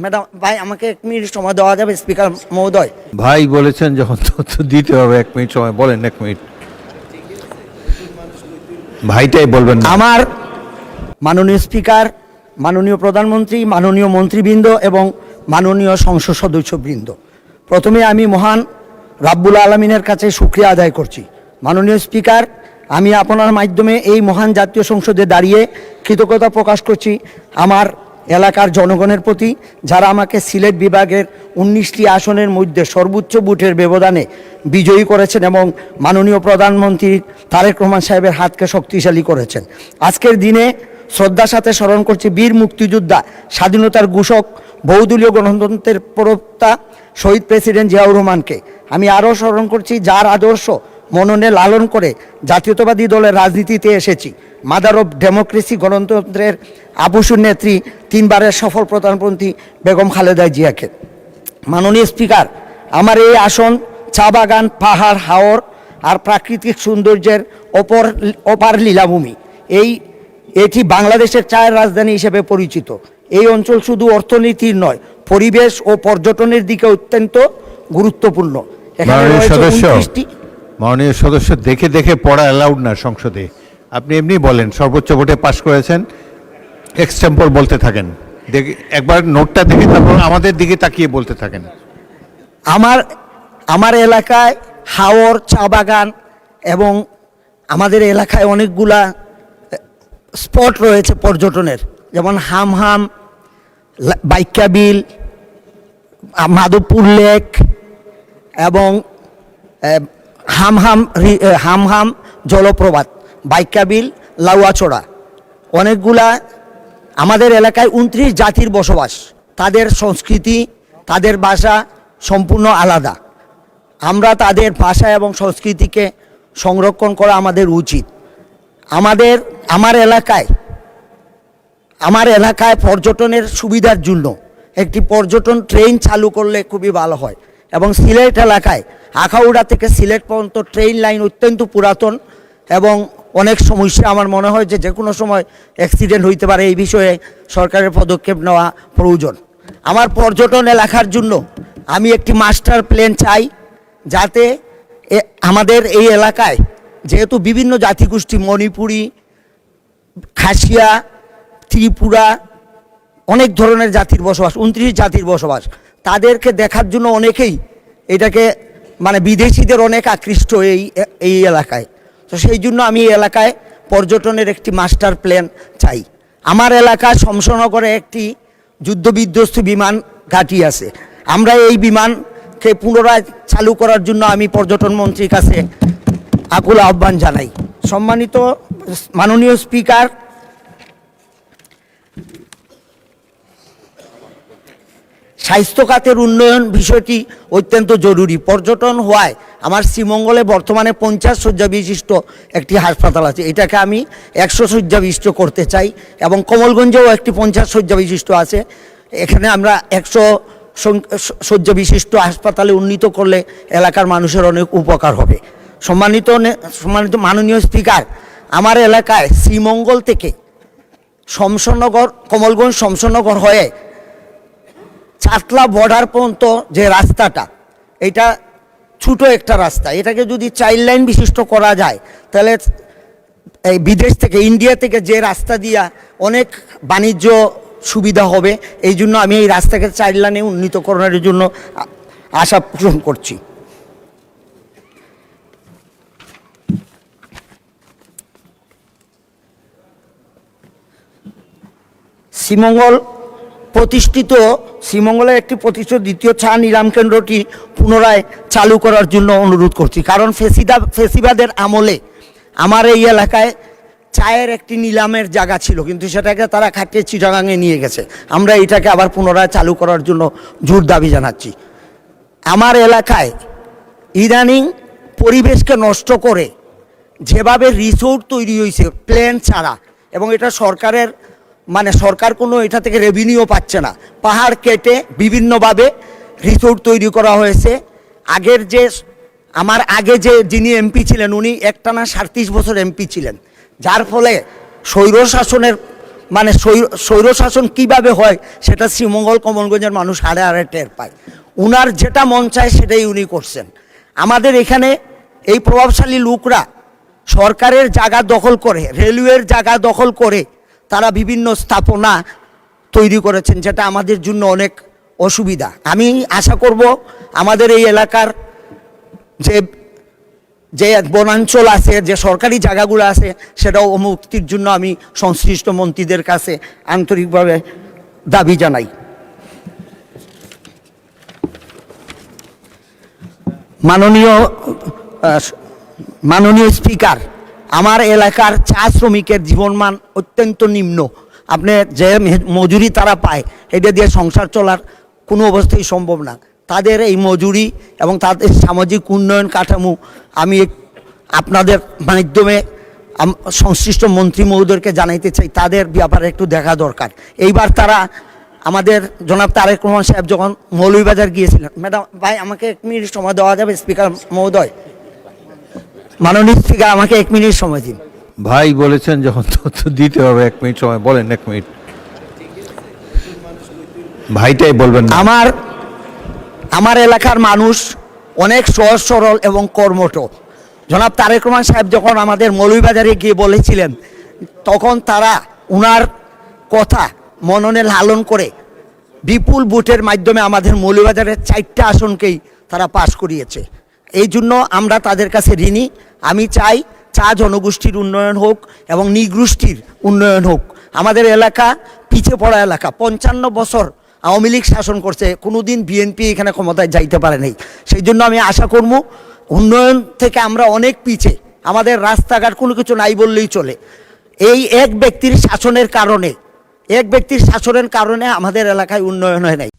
Madam ভাই আমাকে 1 minute সময় দেওয়া যাবে স্পিকার মহোদয়? ভাই বলেছেন যখন তথ্য দিতে হবে 1 মিনিট সময়, বলেন 1 মিনিট। ভাইটাই বলবেন না। আমার মাননীয় স্পিকার, মাননীয় প্রধানমন্ত্রী, মাননীয় মন্ত্রীবৃন্দ এবং মাননীয় সংসদ সদস্যবৃন্দ, প্রথমে আমি মহান রাব্বুল আলামিনের কাছে শুকরিয়া আদায় করছি। মাননীয় স্পিকার, আমি আপনার মাধ্যমে এই মহান জাতীয় সংসদে দাঁড়িয়ে কৃতজ্ঞতা প্রকাশ করছি আমার এলাকার জনগণের প্রতি, যারা আমাকে সিলেট বিভাগের 19টি আসনের মধ্যে সর্বোচ্চ ভোটের ব্যবধানে বিজয়ী করেছেন এবং মাননীয় প্রধানমন্ত্রী তারেক রহমান সাহেবের হাতকে শক্তিশালী করেছেন। আজকের দিনে শ্রদ্ধার সাথে স্মরণ করছি বীর মুক্তিযোদ্ধা, স্বাধীনতার ঘোষক, বহুদলীয় গণতন্ত্রের প্রবক্তা শহীদ প্রেসিডেন্ট জিয়াউর রহমানকে। আমি আরও স্মরণ করছি যার আদর্শ মননে লালন করে জাতীয়তাবাদী দলের রাজনীতিতে এসেছি, মাদার অফ ডেমোক্রেসি, গণতন্ত্রের আবুসুর নেত্রী, 3 বারের সফল প্রধানমন্ত্রী বেগম খালেদা জিয়াকে। মাননীয় স্পিকার, আমার এই আসন চা বাগান, পাহাড়, হাওর আর প্রাকৃতিক সৌন্দর্যের অপার লীলাভূমি। এটি বাংলাদেশের চায়ের রাজধানী হিসেবে পরিচিত। এই অঞ্চল শুধু অর্থনীতির নয়, পরিবেশ ও পর্যটনের দিকে অত্যন্ত গুরুত্বপূর্ণ। মাননীয় সদস্য দেখে দেখে পড়া অ্যালাউড না সংসদে। আপনি এমনি বলেন, সর্বোচ্চ ভোটে পাশ করেছেন, এক্সটেম্পর বলতে থাকেন। একবার নোটটা দেখে তারপর আমাদের দিকে তাকিয়ে বলতে থাকেন। আমার এলাকায় হাওর, চা বাগান এবং আমাদের এলাকায় অনেকগুলা স্পট রয়েছে পর্যটনের, যেমন হামহাম, বাইকাবিল, মাধবপুর লেক এবং হামহাম জলপ্রপাত, বাইকাবিল, লাউয়াছড়া। অনেকগুলা আমাদের এলাকায় 29 জাতির বসবাস। তাদের সংস্কৃতি, তাদের ভাষা সম্পূর্ণ আলাদা। আমরা তাদের ভাষা এবং সংস্কৃতিকে সংরক্ষণ করা আমাদের উচিত। আমার এলাকায় পর্যটনের সুবিধার জন্য একটি পর্যটন ট্রেন চালু করলে খুবই ভালো হয়। এবং সিলেট এলাকায় আখাউড়া থেকে সিলেট পর্যন্ত ট্রেন লাইন অত্যন্ত পুরাতন এবং অনেক সমস্যা। আমার মনে হয় যে কোনো সময় অ্যাক্সিডেন্ট হইতে পারে, এই বিষয়ে সরকারের পদক্ষেপ নেওয়া প্রয়োজন। আমার পর্যটন এলাকার জন্য আমি একটি মাস্টার প্ল্যান চাই, যাতে আমাদের এই এলাকায় যেহেতু বিভিন্ন জাতিগোষ্ঠী, মণিপুরি, খাসিয়া, ত্রিপুরা, অনেক ধরনের জাতির বসবাস, 29 জাতির বসবাস, তাদেরকে দেখার জন্য অনেকেই এটাকে বিদেশিদের অনেক আকৃষ্ট এই এলাকায়। তো সেই জন্য আমি এই এলাকায় পর্যটনের একটি মাস্টার প্ল্যান চাই। আমার এলাকায় শমশনগরে একটি যুদ্ধবিধ্বস্ত বিমান ঘাঁটি আছে। আমরা এই বিমানকে পুনরায় চালু করার জন্য আমি পর্যটন মন্ত্রীর কাছে আকুল আহ্বান জানাই। সম্মানিত মাননীয় স্পিকার, স্বাস্থ্য খাতের উন্নয়ন বিষয়টি অত্যন্ত জরুরি। পর্যটন হওয়ায় আমার শ্রীমঙ্গলে বর্তমানে 50 শয্যা বিশিষ্ট একটি হাসপাতাল আছে, এটাকে আমি 100 শয্যা বিশিষ্ট করতে চাই। এবং কমলগঞ্জেও একটি 50 শয্যা বিশিষ্ট আছে, এখানে আমরা 100 শয্যা বিশিষ্ট হাসপাতালে উন্নীত করলে এলাকার মানুষের অনেক উপকার হবে। সম্মানিত মাননীয় স্পিকার, আমার এলাকায় শ্রীমঙ্গল থেকে শমশনগর, কমলগঞ্জ শমশনগর হয়ে চাতলা বর্ডার পর্যন্ত যে রাস্তাটা, এটা ছোটো একটা রাস্তা, এটাকে যদি 4 লাইন বিশিষ্ট করা যায় তাহলে এই বিদেশ থেকে, ইন্ডিয়া থেকে যে রাস্তা দিয়া অনেক বাণিজ্য সুবিধা হবে। এই জন্য আমি এই রাস্তাকে 4 লাইনে উন্নীতকরণের জন্য আশা পোষণ করছি। শ্রীমঙ্গলের একটি প্রতিষ্ঠিত দ্বিতীয় চা নিলাম কেন্দ্রটি পুনরায় চালু করার জন্য অনুরোধ করছি। কারণ ফেসিবাদের আমলে আমার এই এলাকায় চায়ের একটি নিলামের জায়গা ছিল, কিন্তু সেটাকে তারা খাটিয়ে চিটাগাঙে নিয়ে গেছে। আমরা এটাকে আবার পুনরায় চালু করার জন্য জোর দাবি জানাচ্ছি। আমার এলাকায় ইদানিং পরিবেশকে নষ্ট করে যেভাবে রিসোর্ট তৈরি হয়েছে প্ল্যান ছাড়া, এবং এটা সরকার কোনো এটা থেকে রেভিনিউ পাচ্ছে না, পাহাড় কেটে বিভিন্নভাবে রিসোর্ট তৈরি করা হয়েছে। আমার আগে যিনি এমপি ছিলেন, উনি একটানা 37 বছর এমপি ছিলেন, যার ফলে স্বৈর শাসনের মানে স্বৈরশাসন কিভাবে হয় সেটা শ্রীমঙ্গল কমলগঞ্জের মানুষ হাড়ে হাড়ে টের পায়। উনার যেটা মন চায় সেটাই উনি করছেন। আমাদের এখানে এই প্রভাবশালী লোকরা সরকারের জায়গা দখল করে, রেলওয়ের জায়গা দখল করে তারা বিভিন্ন স্থাপনা তৈরি করেছেন, যেটা আমাদের জন্য অনেক অসুবিধা। আমি আশা করব আমাদের এই এলাকার যে যে বনাঞ্চল আছে, যে সরকারি জায়গাগুলো আছে, সেটাও মুক্তির জন্য আমি সংশ্লিষ্ট মন্ত্রীদের কাছে আন্তরিকভাবে দাবি জানাই। মাননীয় স্পিকার, আমার এলাকার চা শ্রমিকের জীবনমান অত্যন্ত নিম্ন। আপনি যে মজুরি তারা পায় এটা দিয়ে সংসার চলার কোনো অবস্থাই সম্ভব না। তাদের এই মজুরি এবং তাদের সামাজিক উন্নয়ন কাঠামো আমি আপনাদের মাধ্যমে সংশ্লিষ্ট মন্ত্রী মহোদয়কে জানাইতে চাই, তাদের ব্যাপারে একটু দেখা দরকার। এইবার তারা আমাদের জনাব তারেক রহমান সাহেব যখন মৌলভীবাজার গিয়েছিলেন, ম্যাডাম ভাই আমাকে 1 মিনিট সময় দেওয়া যাবে? স্পিকার মহোদয়, মাননীয় স্পিকার আমাকে 1 মিনিট সময় দিন। ভাই বলেছেন যখন তথ্য দিতে হবে 1 মিনিট সময়, বলেন 1 মিনিট। ভাইটাই বলবেন না। আমার এলাকার মানুষ অনেক সহজ সরল এবং কর্মঠ। জনাব তারেক রহমান সাহেব যখন আমাদের মৌলভীবাজারে গিয়ে বলেছিলেন, তখন তারা উনার কথা মননে লালন করে বিপুল ভোটের মাধ্যমে আমাদের মৌলভীবাজারের 4টা আসনকেই তারা পাশ করিয়েছে। এই জন্য আমরা তাদের কাছে ঋণী। আমি চাই চা জনগোষ্ঠীর উন্নয়ন হোক এবং নৃগোষ্ঠীর উন্নয়ন হোক। আমাদের এলাকা পিছিয়ে পড়া এলাকা, 55 বছর আওয়ামী লীগ শাসন করছে, কোনোদিন বিএনপি এখানে ক্ষমতায় যাইতে পারে নাই। সেই জন্য আমি আশা করব উন্নয়ন থেকে আমরা অনেক পিছিয়ে, আমাদের রাস্তাঘাট কোনো কিছু নাই বললেই চলে। এই এক ব্যক্তির শাসনের কারণে আমাদের এলাকায় উন্নয়ন হয় নাই।